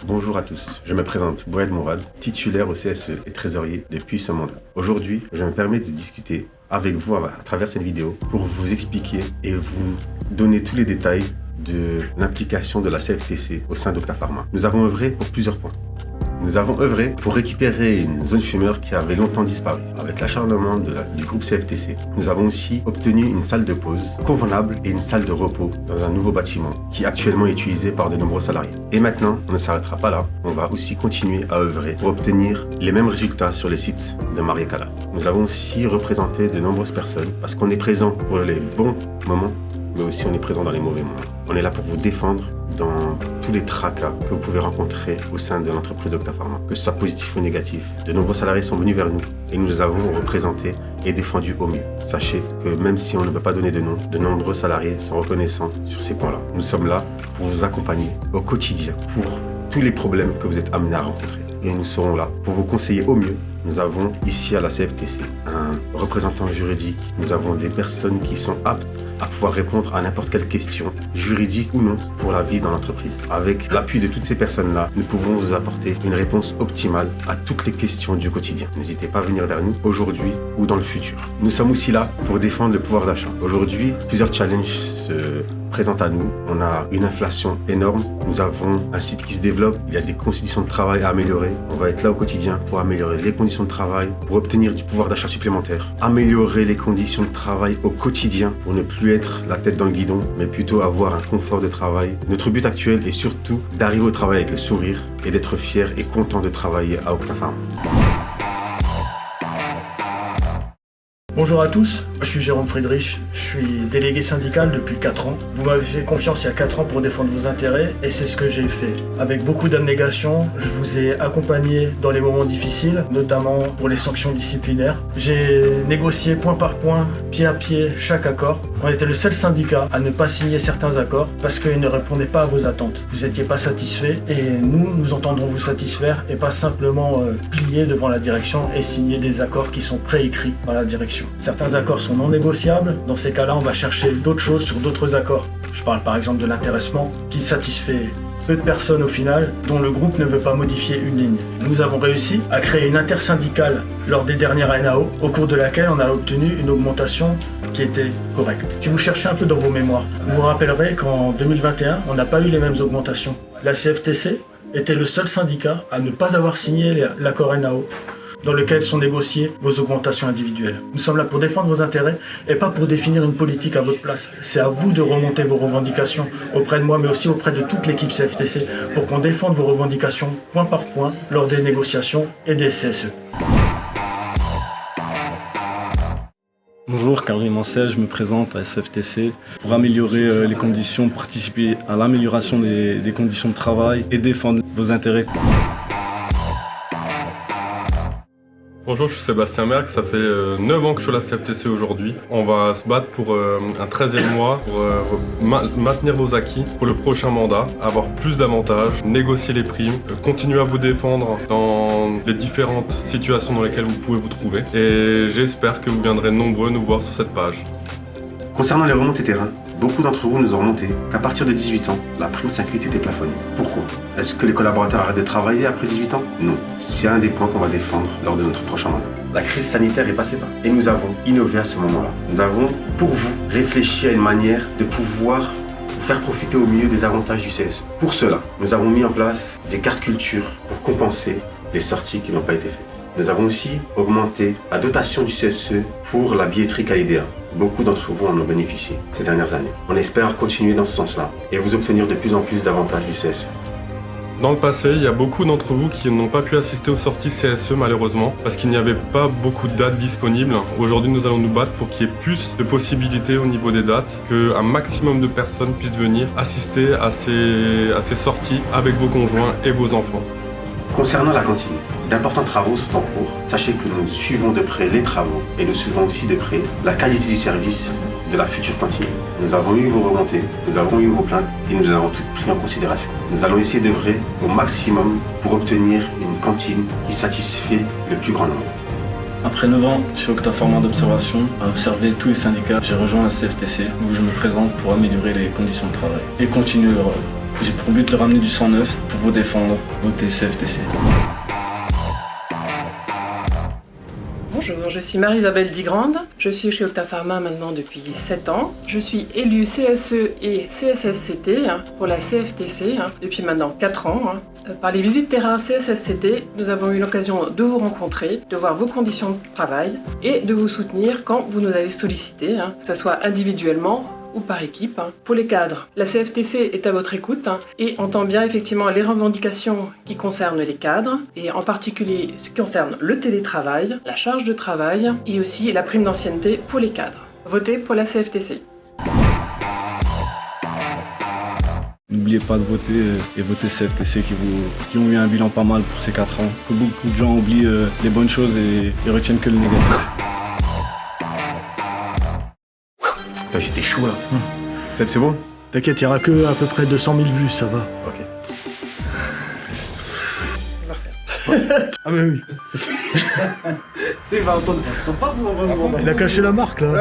Bonjour à tous, je me présente Boued Mourad, titulaire au CSE et trésorier depuis ce mandat. Aujourd'hui, je me permets de discuter avec vous à travers cette vidéo pour vous expliquer et vous donner tous les détails de l'implication de la CFTC au sein d'Octapharma. Nous avons œuvré pour plusieurs points. Nous avons œuvré pour récupérer une zone fumeur qui avait longtemps disparu. Avec l'acharnement du groupe CFTC, nous avons aussi obtenu une salle de pause convenable et une salle de repos dans un nouveau bâtiment qui est actuellement utilisé par de nombreux salariés. Et maintenant, on ne s'arrêtera pas là. On va aussi continuer à œuvrer pour obtenir les mêmes résultats sur les sites de Marie Callas. Nous avons aussi représenté de nombreuses personnes parce qu'on est présent pour les bons moments, mais aussi on est présent dans les mauvais moments. On est là pour vous défendre dans tous les tracas que vous pouvez rencontrer au sein de l'entreprise Octapharma, que ce soit positif ou négatif. De nombreux salariés sont venus vers nous et nous les avons représentés et défendus au mieux. Sachez que même si on ne peut pas donner de nom, de nombreux salariés sont reconnaissants sur ces points-là. Nous sommes là pour vous accompagner au quotidien pour tous les problèmes que vous êtes amenés à rencontrer. Et nous serons là pour vous conseiller au mieux. Nous avons ici à la CFTC un représentant juridique. Nous avons des personnes qui sont aptes à pouvoir répondre à n'importe quelle question, juridique ou non, pour la vie dans l'entreprise. Avec l'appui de toutes ces personnes-là, nous pouvons vous apporter une réponse optimale à toutes les questions du quotidien. N'hésitez pas à venir vers nous aujourd'hui ou dans le futur. Nous sommes aussi là pour défendre le pouvoir d'achat. Aujourd'hui, plusieurs challenges se présentent à nous. On a une inflation énorme. Nous avons un site qui se développe. Il y a des conditions de travail à améliorer. On va être là au quotidien pour améliorer les conditions de travail, pour obtenir du pouvoir d'achat supplémentaire, améliorer les conditions de travail au quotidien pour ne plus être la tête dans le guidon, mais plutôt avoir un confort de travail. Notre but actuel est surtout d'arriver au travail avec le sourire et d'être fier et content de travailler à Octapharma. Bonjour à tous, je suis Jérôme Friedrich, je suis délégué syndical depuis 4 ans. Vous m'avez fait confiance il y a 4 ans pour défendre vos intérêts et c'est ce que j'ai fait. Avec beaucoup d'abnégation, je vous ai accompagné dans les moments difficiles, notamment pour les sanctions disciplinaires. J'ai négocié point par point, pied à pied, chaque accord. On était le seul syndicat à ne pas signer certains accords parce qu'ils ne répondaient pas à vos attentes. Vous n'étiez pas satisfait et nous entendrons vous satisfaire et pas simplement plier devant la direction et signer des accords qui sont préécrits par la direction. Certains accords sont non négociables. Dans ces cas-là, on va chercher d'autres choses sur d'autres accords. Je parle par exemple de l'intéressement qui satisfait peu de personnes au final, dont le groupe ne veut pas modifier une ligne. Nous avons réussi à créer une intersyndicale lors des dernières NAO, au cours de laquelle on a obtenu une augmentation qui était correcte. Si vous cherchez un peu dans vos mémoires, vous vous rappellerez qu'en 2021, on n'a pas eu les mêmes augmentations. La CFTC était le seul syndicat à ne pas avoir signé l'accord NAO, dans lequel sont négociées vos augmentations individuelles. Nous sommes là pour défendre vos intérêts et pas pour définir une politique à votre place. C'est à vous de remonter vos revendications auprès de moi, mais aussi auprès de toute l'équipe CFTC pour qu'on défende vos revendications point par point lors des négociations et des CSE. Bonjour, Caroline Mancel, je me présente à CFTC pour améliorer les conditions, participer à l'amélioration des conditions de travail et défendre vos intérêts. Bonjour, je suis Sébastien Merck, ça fait 9 ans que je suis à la CFTC aujourd'hui. On va se battre pour un 13e mois, pour maintenir vos acquis pour le prochain mandat, avoir plus d'avantages, négocier les primes, continuer à vous défendre dans les différentes situations dans lesquelles vous pouvez vous trouver. Et j'espère que vous viendrez nombreux nous voir sur cette page. Concernant les remontées terrain, beaucoup d'entre vous nous ont remonté qu'à partir de 18 ans, la prime 5-8 était plafonnée. Pourquoi? Est-ce que les collaborateurs arrêtent de travailler après 18 ans? Non. C'est un des points qu'on va défendre lors de notre prochain mandat. La crise sanitaire est passée par et nous avons innové à ce moment-là. Nous avons, pour vous, réfléchi à une manière de pouvoir vous faire profiter au mieux des avantages du CSE. Pour cela, nous avons mis en place des cartes culture pour compenser les sorties qui n'ont pas été faites. Nous avons aussi augmenté la dotation du CSE pour la billetterie Calidea. Beaucoup d'entre vous en ont bénéficié ces dernières années. On espère continuer dans ce sens-là et vous obtenir de plus en plus d'avantages du CSE. Dans le passé, il y a beaucoup d'entre vous qui n'ont pas pu assister aux sorties CSE malheureusement parce qu'il n'y avait pas beaucoup de dates disponibles. Aujourd'hui, nous allons nous battre pour qu'il y ait plus de possibilités au niveau des dates, qu'un maximum de personnes puissent venir assister à ces sorties avec vos conjoints et vos enfants. Concernant la cantine, d'importants travaux sont en cours. Sachez que nous suivons de près les travaux et nous suivons aussi de près la qualité du service de la future cantine. Nous avons eu vos remontées, nous avons eu vos plaintes et nous avons toutes pris en considération. Nous allons essayer d'œuvrer au maximum pour obtenir une cantine qui satisfait le plus grand nombre. Après 9 ans chez Octapharma d'observation, à observer tous les syndicats, j'ai rejoint la CFTC où je me présente pour améliorer les conditions de travail et continuer J'ai pour but de ramener du sang neuf pour vous défendre. Votez CFTC. Bonjour, je suis Marie-Isabelle Digrande. Je suis chez Octapharma maintenant depuis 7 ans. Je suis élue CSE et CSSCT pour la CFTC depuis maintenant 4 ans. Par les visites terrain CSSCT, nous avons eu l'occasion de vous rencontrer, de voir vos conditions de travail et de vous soutenir quand vous nous avez sollicité, que ce soit individuellement ou par équipe. Pour les cadres, la CFTC est à votre écoute et entend bien effectivement les revendications qui concernent les cadres et en particulier ce qui concerne le télétravail, la charge de travail et aussi la prime d'ancienneté pour les cadres. Votez pour la CFTC. N'oubliez pas de voter et voter CFTC qui ont eu un bilan pas mal pour ces 4 ans. Que beaucoup de gens oublient les bonnes choses et retiennent que le négatif. Putain, j'étais chaud là. Seb, c'est bon? T'inquiète, il n'y aura que à peu près 200 000 vues, ça va. Ok. Ah mais oui. Il a caché la marque là.